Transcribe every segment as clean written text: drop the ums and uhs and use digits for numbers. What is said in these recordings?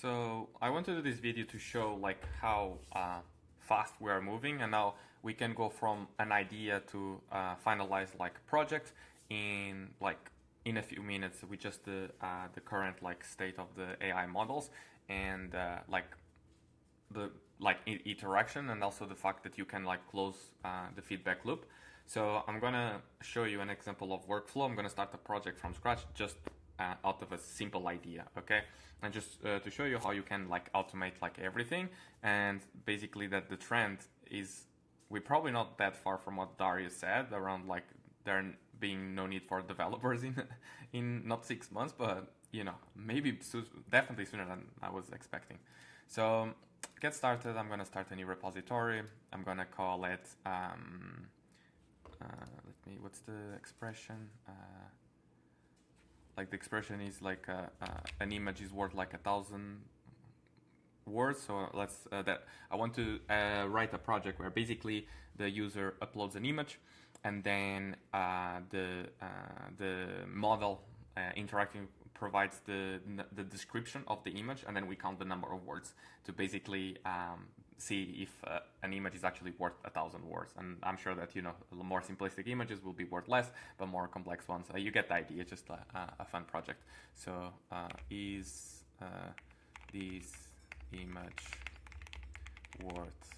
So I want to do this video to show like how fast we are moving, and now we can go from an idea to finalize like a project in a few minutes with just the current like state of the AI models and interaction, and also the fact that you can like close the feedback loop. So I'm gonna show you an example of workflow. I'm gonna start a project from scratch just out of a simple idea, okay? And just to show you how you can like automate like everything, and basically that the trend is we're probably not that far from what Darius said around like there being no need for developers in not 6 months, but you know, maybe definitely sooner than I was expecting. So get started. I'm gonna start a new repository. I'm gonna call it what's the expression? Like the expression is like an image is worth like 1,000 words. So let's that I want to write a project where basically the user uploads an image, and then the model interacting provides the description of the image, and then we count the number of words to basically see if an image is actually worth 1,000 words. And I'm sure that, you know, more simplistic images will be worth less, but more complex ones, you get the idea. It's just a fun project. So is this image worth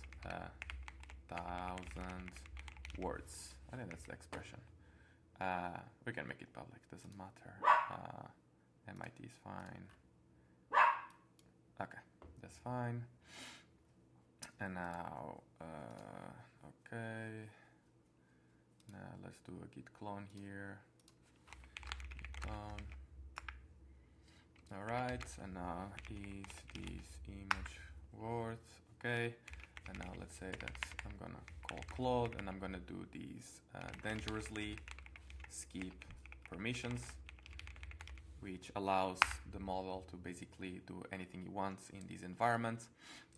1,000 words? I think that's the expression. We can make it public, doesn't matter. MIT is fine. Okay, that's fine. And now, okay. Now let's do a git clone here. Git clone. All right, and now is this image worth? Okay, and now let's say that I'm gonna call Claude, and I'm gonna do these dangerously skip permissions, which allows the model to basically do anything it wants in this environment.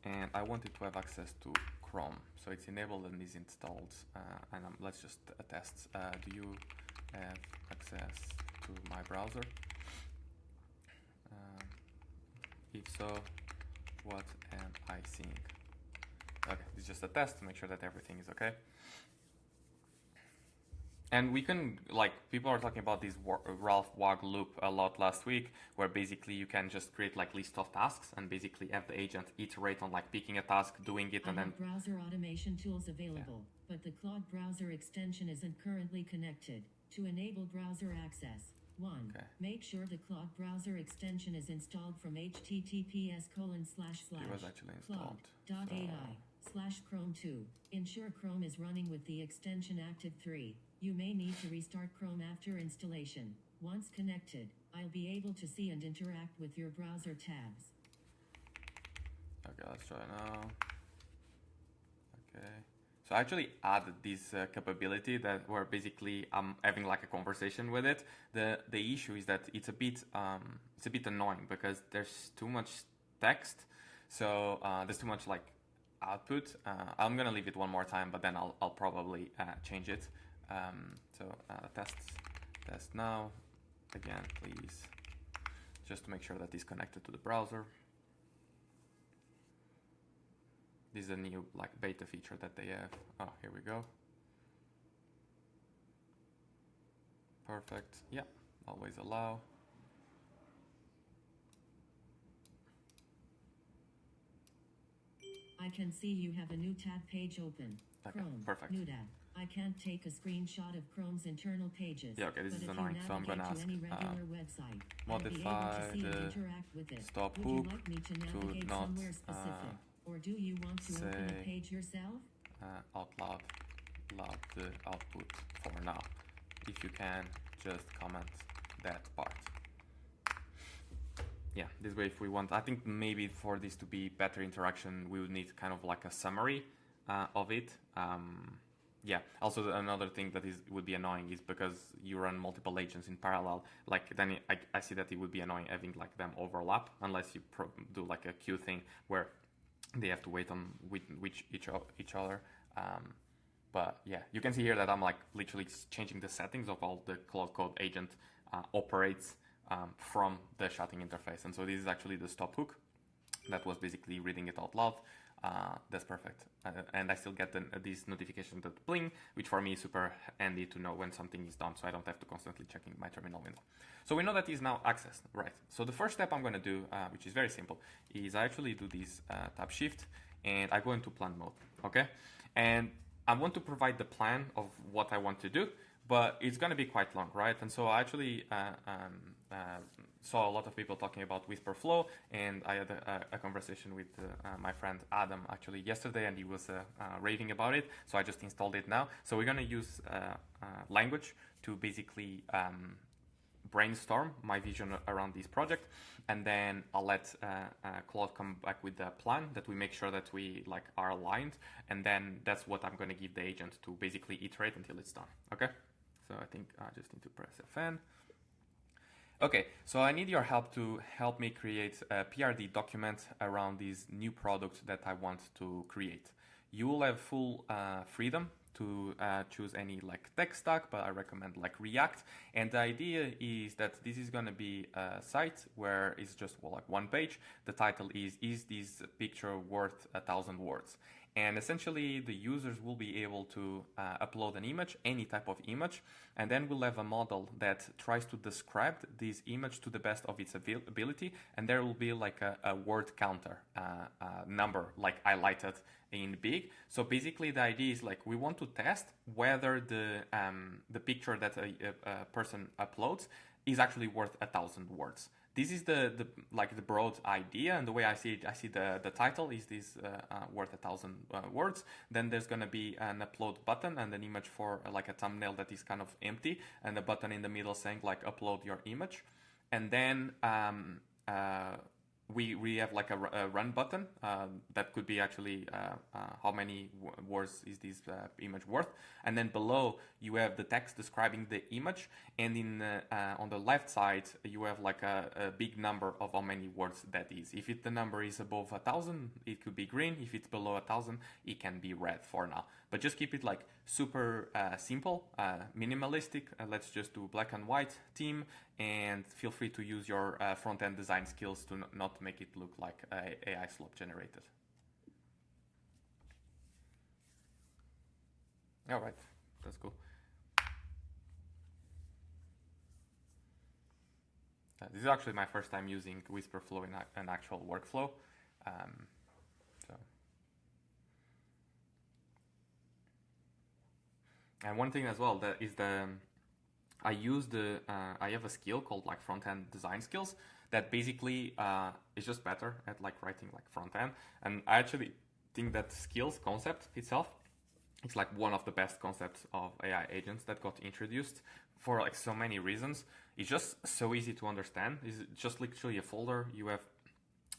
And I want it to have access to Chrome, so it's enabled and is installed. And let's just test. Do you have access to my browser? If so, what am I seeing? Okay, it's just a test to make sure that everything is okay. And we can, like, people are talking about this Ralph Wag loop a lot last week, where basically you can just create like list of tasks and basically have the agent iterate on like picking a task, doing it, and then browser automation tools available, but the Claude browser extension isn't currently connected. To enable browser access, 1. Okay. Make sure the Claude browser extension is installed from https:// It was actually installed. Claude.ai/Chrome2. Ensure Chrome is running with the extension active. 3. You may need to restart Chrome after installation. Once connected, I'll be able to see and interact with your browser tabs. Okay, let's try now. Okay. So I actually added this capability that where basically I'm having like a conversation with it. The issue is that it's a bit annoying because there's too much text. So there's too much like output. I'm gonna leave it one more time, but then I'll probably change it. Test now. Again, please, just to make sure that it's connected to the browser. This is a new like beta feature that they have. Oh, here we go. Perfect. Yeah, always allow. I can see you have a new tab page open. Okay, Chrome. perfect. New tab. I can't take a screenshot of Chrome's internal pages. Yeah, okay, this is annoying, so I'm gonna ask website, modify the stop Would hook you like me to to navigate not somewhere specific, or do you want to open the page yourself? out loud the output for now. If you can, just comment that part. Yeah, this way if we want, I think maybe for this to be better interaction, we would need kind of like a summary of it. Yeah, also another thing that would be annoying is because you run multiple agents in parallel, like then I see that it would be annoying having like them overlap unless you do like a queue thing where they have to wait on with each other. But yeah, you can see here that I'm like literally changing the settings of all the Claude Code agent operates from the shutting interface. And so this is actually the stop hook. that was basically reading it out loud. That's perfect. And I still get this notification that bling, which for me is super handy to know when something is done, so I don't have to constantly checking my terminal window. So we know that is now accessed, right? So the first step I'm going to do, which is very simple, is I actually do this tab shift, and I go into plan mode, okay? And I want to provide the plan of what I want to do, but it's going to be quite long, right? And so I actually saw a lot of people talking about Whisper Flow, and I had a conversation with my friend Adam actually yesterday, and he was raving about it, so I just installed it now. So we're going to use language to basically brainstorm my vision around this project, and then I'll let Claude come back with the plan that we make sure that we like are aligned, and then that's what I'm going to give the agent to basically iterate until it's done. Okay, so I think I just need to press Fn. Okay, so I need your help to help me create a PRD document around this new product that I want to create. You will have full freedom to choose any like tech stack, but I recommend like React. And the idea is that this is going to be a site where it's just like one page. The title is this picture worth 1,000 words? And essentially the users will be able to upload an image, any type of image, and then we'll have a model that tries to describe this image to the best of its ability, and there will be like a word counter number like highlighted in big. So basically the idea is like we want to test whether the picture that a person uploads is actually worth 1,000 words. This is the broad idea, and the way I see it, I see the title is this worth 1,000 words. Then there's gonna be an upload button and an image for like a thumbnail that is kind of empty, and a button in the middle saying like upload your image. And then we have like a run button that could be actually how many words is this image worth, and then below you have the text describing the image, and in on the left side you have like a big number of how many words that is. If the number is above 1,000, it could be green. If it's below 1,000, it can be red for now. But just keep it like super simple, minimalistic. Let's just do black and white theme, and feel free to use your front-end design skills to not make it look like AI slope generated. All right, that's cool. This is actually my first time using Whisper Flow in an actual workflow. And one thing as well that is I have a skill called like front-end design skills that basically is just better at like writing like front-end. And I actually think that skills concept itself, it's like one of the best concepts of AI agents that got introduced for like so many reasons. It's just so easy to understand. It's just literally a folder. You have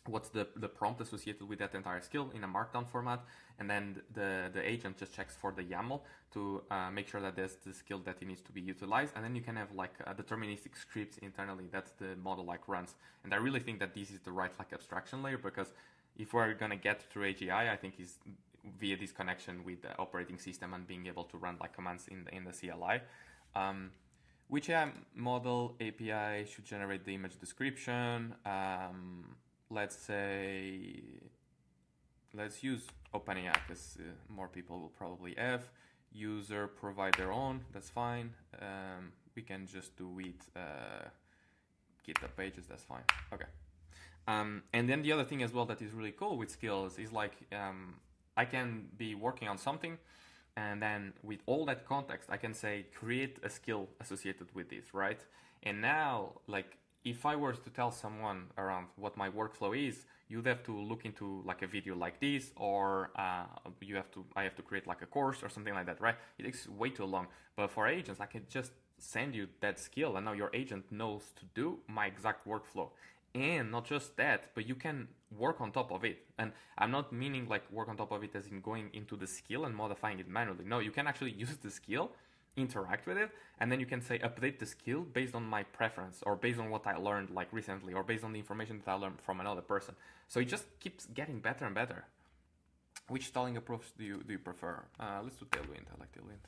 what's the prompt associated with that entire skill in a markdown format, and then the agent just checks for the YAML to make sure that there's the skill that it needs to be utilized, and then you can have like deterministic scripts internally that the model like runs. And I really think that this is the right like abstraction layer, because if we're gonna get through AGI, I think is via this connection with the operating system and being able to run like commands in the CLI. Which AI model API should generate the image description? Let's say, let's use OpenAI, because more people will probably have. User provide their own, that's fine. We can just do it GitHub pages, that's fine. Okay. And then the other thing as well that is really cool with skills is like, I can be working on something, and then with all that context, I can say, create a skill associated with this, right? And now, like, if I were to tell someone around what my workflow is, you'd have to look into like a video like this, or I have to create like a course or something like that, right? It takes way too long. But for agents, I can just send you that skill, and now your agent knows to do my exact workflow. And not just that, but you can work on top of it. And I'm not meaning like work on top of it as in going into the skill and modifying it manually. No, you can actually use the skill, interact with it, and then you can say update the skill based on my preference, or based on what I learned like recently, or based on the information that I learned from another person. So it just keeps getting better and better. Which styling approach do you prefer? Let's do Tailwind. I like Tailwind.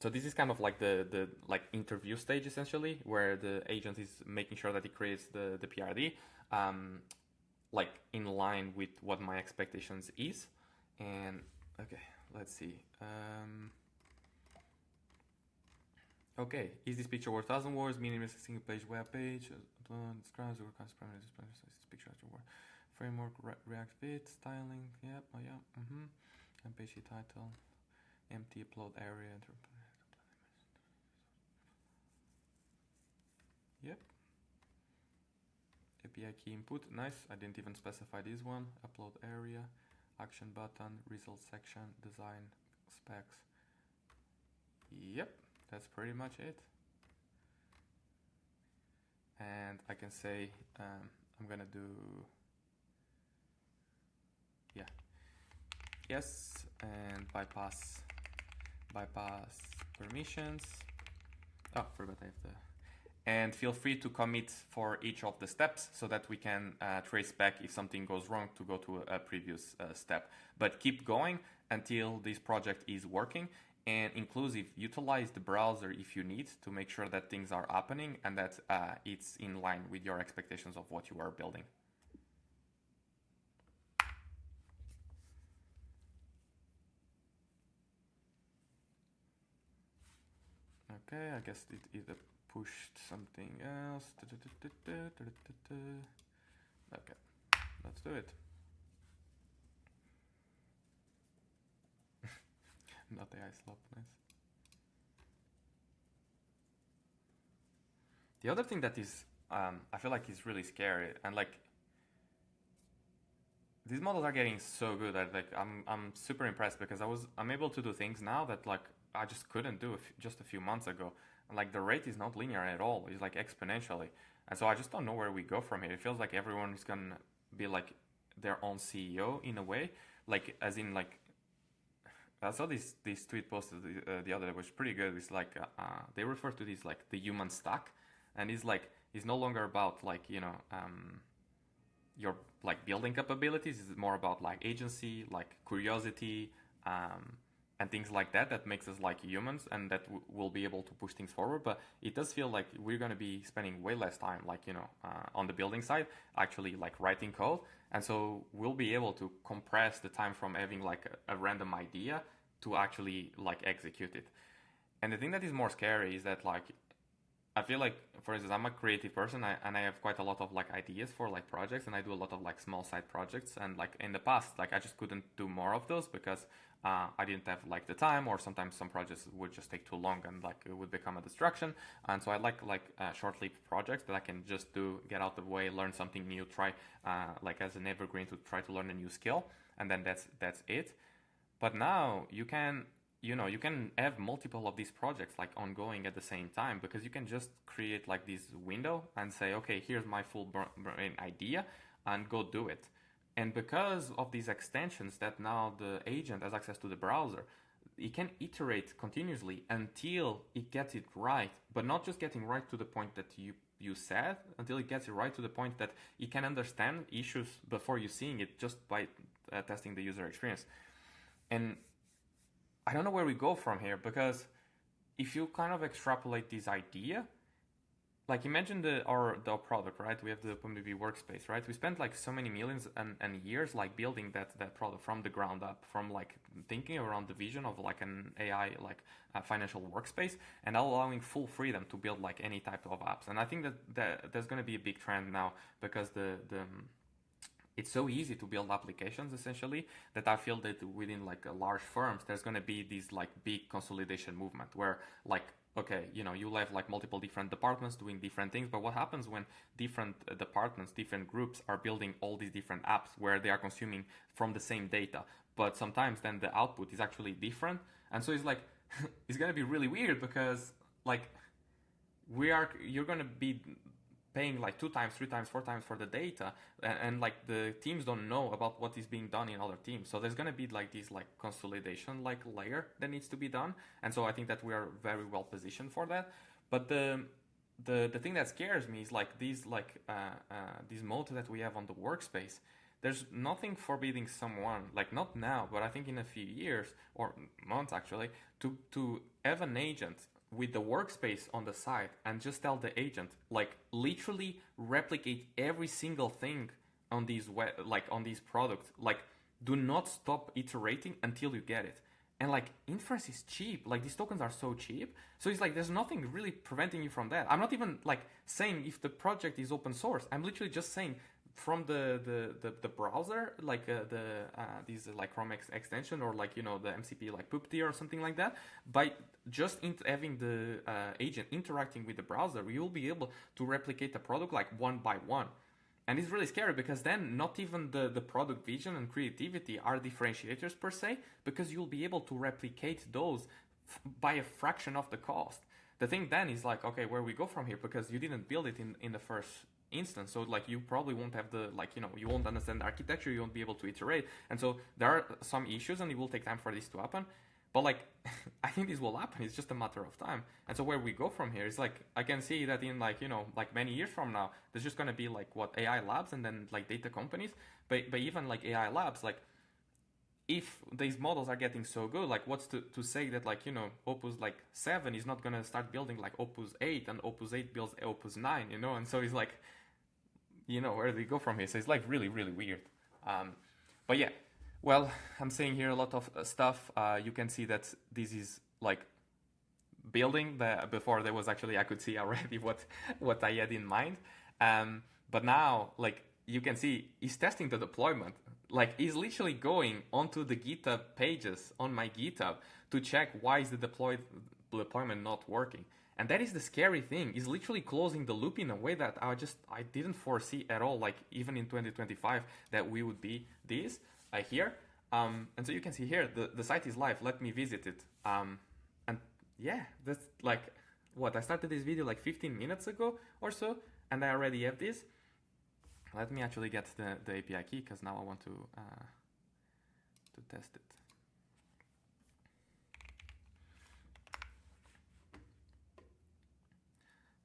So this is kind of like the like interview stage essentially, where the agent is making sure that it creates the PRD like in line with what my expectations is. And okay, let's see. Okay, is this picture worth 1,000 words? Meaning it's a single page web page. Describes the work as parameters. This picture after word. Framework, React bit, styling. Yep, oh yeah. And page title. Empty upload area. Yep. API key input. Nice. I didn't even specify this one. Upload area. Action button. Result section. Design. Specs. Yep. That's pretty much it. And I can say I'm gonna do yes, and bypass permissions. Oh, forgot I have the. And feel free to commit for each of the steps so that we can trace back if something goes wrong to go to a previous step. But keep going until this project is working. And inclusive, utilize the browser if you need to make sure that things are happening and that it's in line with your expectations of what you are building. Okay, I guess it either pushed something else. Okay, let's do it. Not AI slop, nice. The other thing that is, I feel like is really scary, and like, these models are getting so good that like I'm super impressed because I'm able to do things now that like I just couldn't do just a few months ago. And like the rate is not linear at all; it's like exponentially, and so I just don't know where we go from here. It feels like everyone is gonna be like their own CEO in a way, like as in like. I saw this tweet posted the other day, which was pretty good. It's like they refer to this like the human stack, and it's no longer about like your like building capabilities. It's more about like agency, like curiosity, and things like that makes us like humans, and that will be able to push things forward. But it does feel like we're going to be spending way less time like on the building side, actually like writing code. And so we'll be able to compress the time from having like a random idea to actually like execute it. And the thing that is more scary is that like I feel like, for instance, I'm a creative person and I have quite a lot of like ideas for like projects, and I do a lot of like small side projects. And like in the past, like I just couldn't do more of those because I didn't have like the time, or sometimes some projects would just take too long and like it would become a distraction. And so I like short-lived projects that I can just do, get out of the way, learn something new, try like as an evergreen to try to learn a new skill, and then that's it. But now you can have multiple of these projects like ongoing at the same time, because you can just create like this window and say, okay, here's my full brain idea, and go do it. And because of these extensions that now the agent has access to the browser, it can iterate continuously until it gets it right, but not just getting right to the point that you said, until it gets it right to the point that it can understand issues before you seeing it, just by testing the user experience. And I don't know where we go from here, because if you kind of extrapolate this idea, like imagine our product, right? We have the OpenBB workspace, right? We spent like so many millions and years like building that product from the ground up, from like thinking around the vision of like an AI like financial workspace, and allowing full freedom to build like any type of apps. And I think that there's going to be a big trend now, because it's so easy to build applications essentially, that I feel that within like large firms there's going to be this like big consolidation movement where like, okay, you'll have like multiple different departments doing different things, but what happens when different departments, different groups are building all these different apps where they are consuming from the same data, but sometimes then the output is actually different. And so it's like it's going to be really weird, because like you're going to be paying like 2 times, 3 times, 4 times for the data, and like the teams don't know about what is being done in other teams. So there's going to be like this like consolidation like layer that needs to be done. And so I think that we are very well positioned for that. But the thing that scares me is like these like these modes that we have on the workspace, there's nothing forbidding someone, like not now, but I think in a few years or months actually, to have an agent with the workspace on the side and just tell the agent, like literally replicate every single thing on these like on these products, like do not stop iterating until you get it. And like inference is cheap, like these tokens are so cheap, so it's like there's nothing really preventing you from that. I'm not even like saying if the project is open source, I'm literally just saying from the browser, like these like Chrome extension, or like, you know, the MCP like Puppeteer or something like that, by just having the agent interacting with the browser, you will be able to replicate the product like one by one. And it's really scary because then not even the product vision and creativity are differentiators per se, because you'll be able to replicate those by a fraction of the cost. The thing then is like, okay, where we go from here, because you didn't build it in the first instance, so like you probably won't have the, like, you know, you won't understand the architecture, you won't be able to iterate, and so there are some issues and it will take time for this to happen. But like I think this will happen, it's just a matter of time. And so where we go from here is like, I can see that in like, you know, like many years from now, there's just gonna be like what, AI labs and then like data companies. But even like AI labs, like if these models are getting so good, like what's to say that, like, you know, Opus like 7 is not gonna start building like Opus 8 and Opus 8 builds Opus 9, you know? And so it's like, you know, where do we go from here? So it's like really, really weird. But yeah, well, I'm saying here a lot of stuff. You can see that this is like building. Before there was actually, I could see already what I had in mind. But now, like, you can see he's testing the deployment. Like, he's literally going onto the GitHub pages on my GitHub to check why is the deployment not working. And that is the scary thing. He's literally closing the loop in a way that I didn't foresee at all. Like, even in 2025, that we would be this here. And so you can see here, the site is live. Let me visit it. And yeah, that's like what I started this video like 15 minutes ago or so, and I already have this. Let me actually get the API key, because now I want to test it.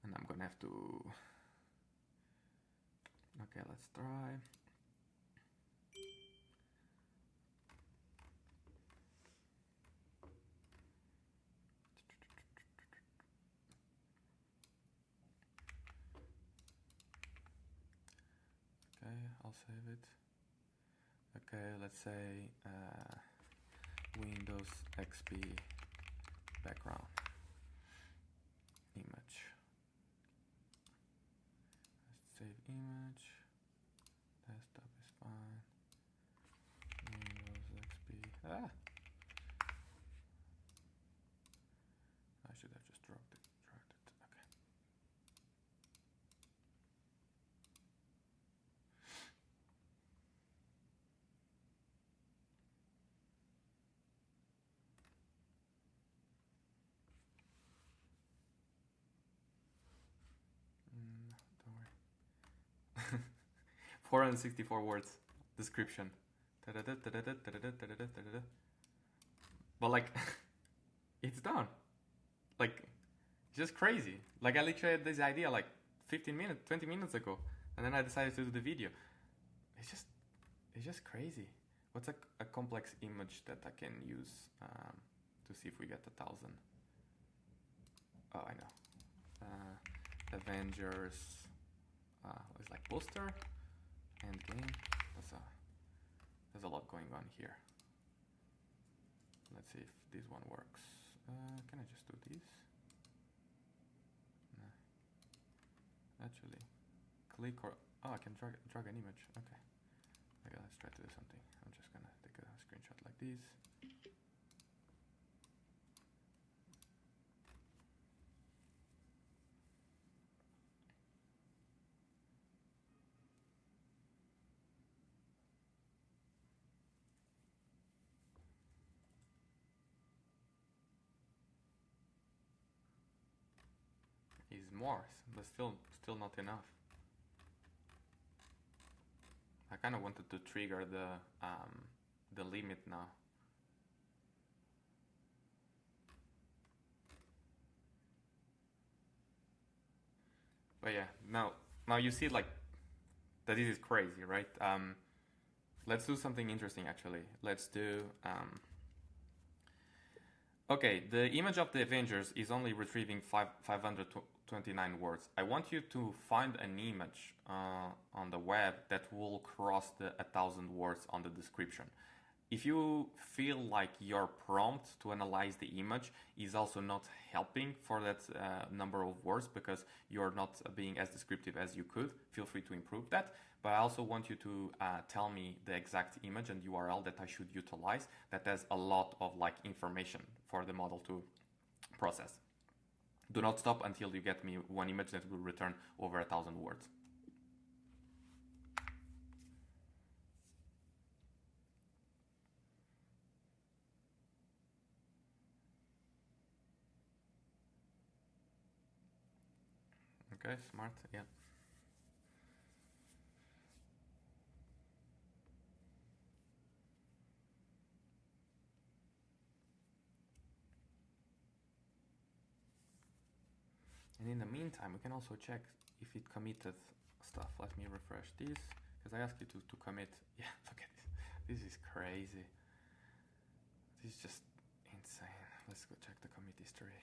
And I'm gonna have to. Okay, let's try. Okay, I'll save it. Okay, let's say Windows XP background image. Let's save image. Desktop is fine. Windows XP. I should have just dragged it. Okay. Don't worry. 464 words description. But like, it's done. Like, just crazy. Like, I literally had this idea like 15 minutes, 20 minutes ago, and then I decided to do the video. It's just crazy. What's a complex image that I can use to see if we get 1,000? Oh, I know. Avengers. It's like poster and game. There's a lot going on here. Let's see if this one works. Can I just do this? No. Actually, click or I can drag an image. Okay. Okay, let's try to do something. I'm just gonna take a screenshot like this. Is more, but still not enough. I kind of wanted to trigger the limit now. But yeah, now you see like that this is crazy, right? Let's do something interesting actually. Let's do okay, the image of the Avengers is only retrieving 529 words. I want you to find an image on the web that will cross the 1,000 words on the description. If you feel like your prompt to analyze the image is also not helping for that number of words because you're not being as descriptive as you could, feel free to improve that. But I also want you to tell me the exact image and URL that I should utilize that has a lot of like information for the model to process. Do not stop until you get me one image that will return over 1,000 words. Okay, smart, yeah. And in the meantime, we can also check if it committed stuff. Let me refresh this, because I asked you to commit. Yeah, look at this. This is crazy. This is just insane. Let's go check the commit history.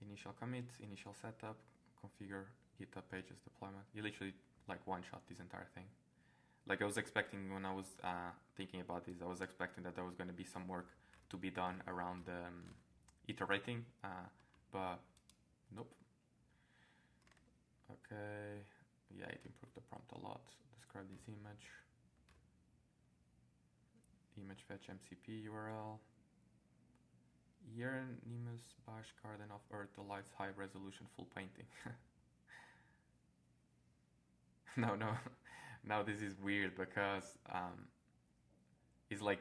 Initial commit, initial setup, configure GitHub pages deployment. You literally like one-shot this entire thing. Like I was expecting when I was thinking about this, I was expecting that there was going to be some work to be done around iterating, but nope. Okay, yeah, it improved the prompt a lot. Describe this image. Image fetch MCP URL. Hieronymus Bash Garden of Earth delights high resolution full painting. No. Now this is weird because it's like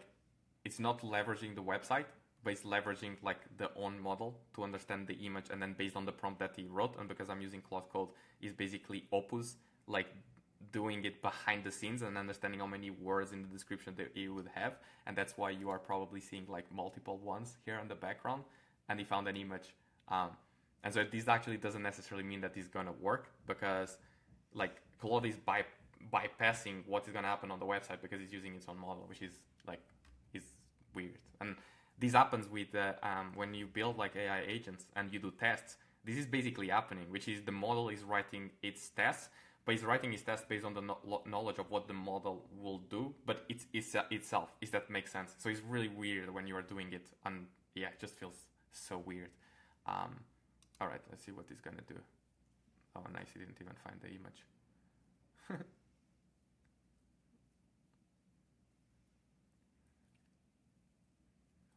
it's not leveraging the website, but it's leveraging like the own model to understand the image, and then based on the prompt that he wrote, and because I'm using Cloud Code, is basically Opus like doing it behind the scenes and understanding how many words in the description that you would have, and that's why you are probably seeing like multiple ones here in the background. And he found an image, and so this actually doesn't necessarily mean that it's gonna work, because like Claude is bypassing what is gonna happen on the website because it's using its own model, which is like is weird. And this happens with when you build like AI agents and you do tests. This is basically happening, which is the model is writing its tests, but it's writing its tests based on the knowledge of what the model will do, but it's itself, if that makes sense. So it's really weird when you are doing it, and yeah, it just feels so weird. All right, let's see what it's gonna do. Oh, nice, he didn't even find the image.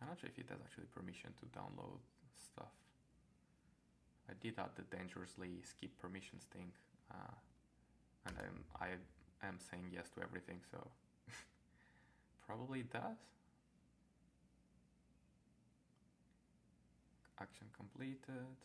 I'm not sure if it has actually permission to download stuff. I did add the dangerously skip permissions thing, and I am saying yes to everything, so probably it does. Action completed.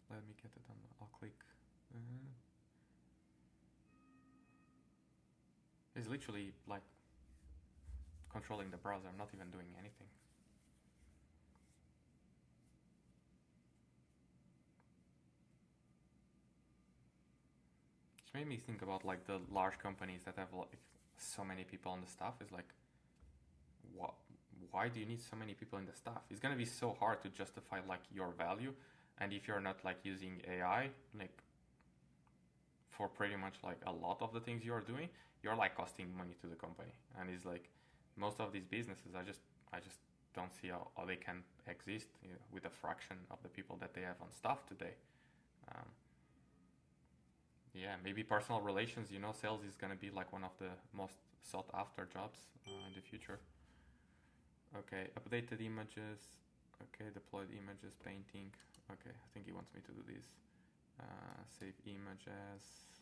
Let me get it on. I'll click. It's literally like controlling the browser. I'm not even doing anything. It made me think about like the large companies that have like so many people on the staff. Is like, what? Why do you need so many people in the staff? It's gonna be so hard to justify like your value, and if you're not like using AI, like for pretty much like a lot of the things you're doing, you're like costing money to the company. And it's like most of these businesses, I just don't see how they can exist, you know, with a fraction of the people that they have on staff today. Yeah, maybe personal relations, you know, sales is gonna be like one of the most sought after jobs in the future. Okay, updated images. Okay, deployed images, painting. Okay, I think he wants me to do this. Save image as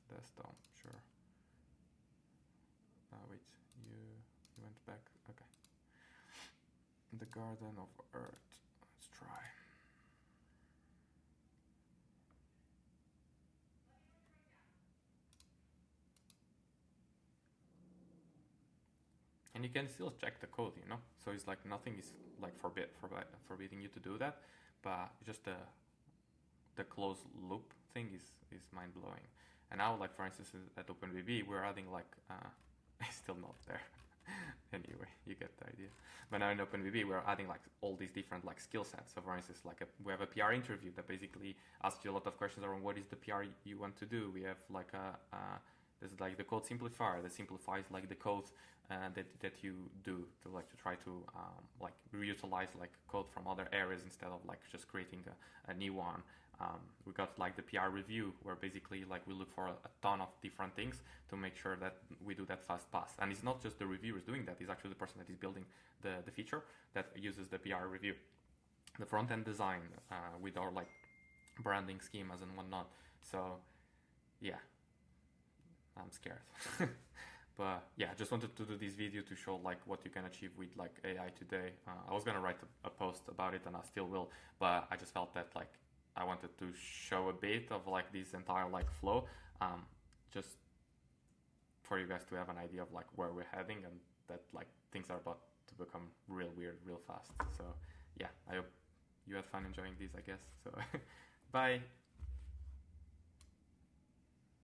desktop, sure. Wait, you went back. Okay. The Garden of Earth. Let's try. and you can still check the code, you know. So it's like nothing is like forbidding you to do that, but just the closed loop thing is mind blowing. And now, like for instance, at OpenBB, we're adding like it's still not there. Anyway, you get the idea. But now in OpenBB, we're adding like all these different like skill sets. So for instance, like we have a PR interview that basically asks you a lot of questions around what is the PR you want to do. We have like there's like the code simplifier that simplifies like the code that you do to try to like reutilize like code from other areas instead of like just creating a new one. We got like the PR review where basically like we look for a ton of different things to make sure that we do that fast pass. And it's not just the reviewers doing that, it's actually the person that is building the feature that uses the PR review. The front end design with our like branding schemas and whatnot. So yeah, I'm scared. But yeah, I just wanted to do this video to show like what you can achieve with like AI today. I was gonna write a post about it and I still will, but I just felt that like I wanted to show a bit of like this entire like flow, just for you guys to have an idea of like where we're heading and that like things are about to become real weird real fast. So yeah, I hope you had fun enjoying these, I guess. So bye.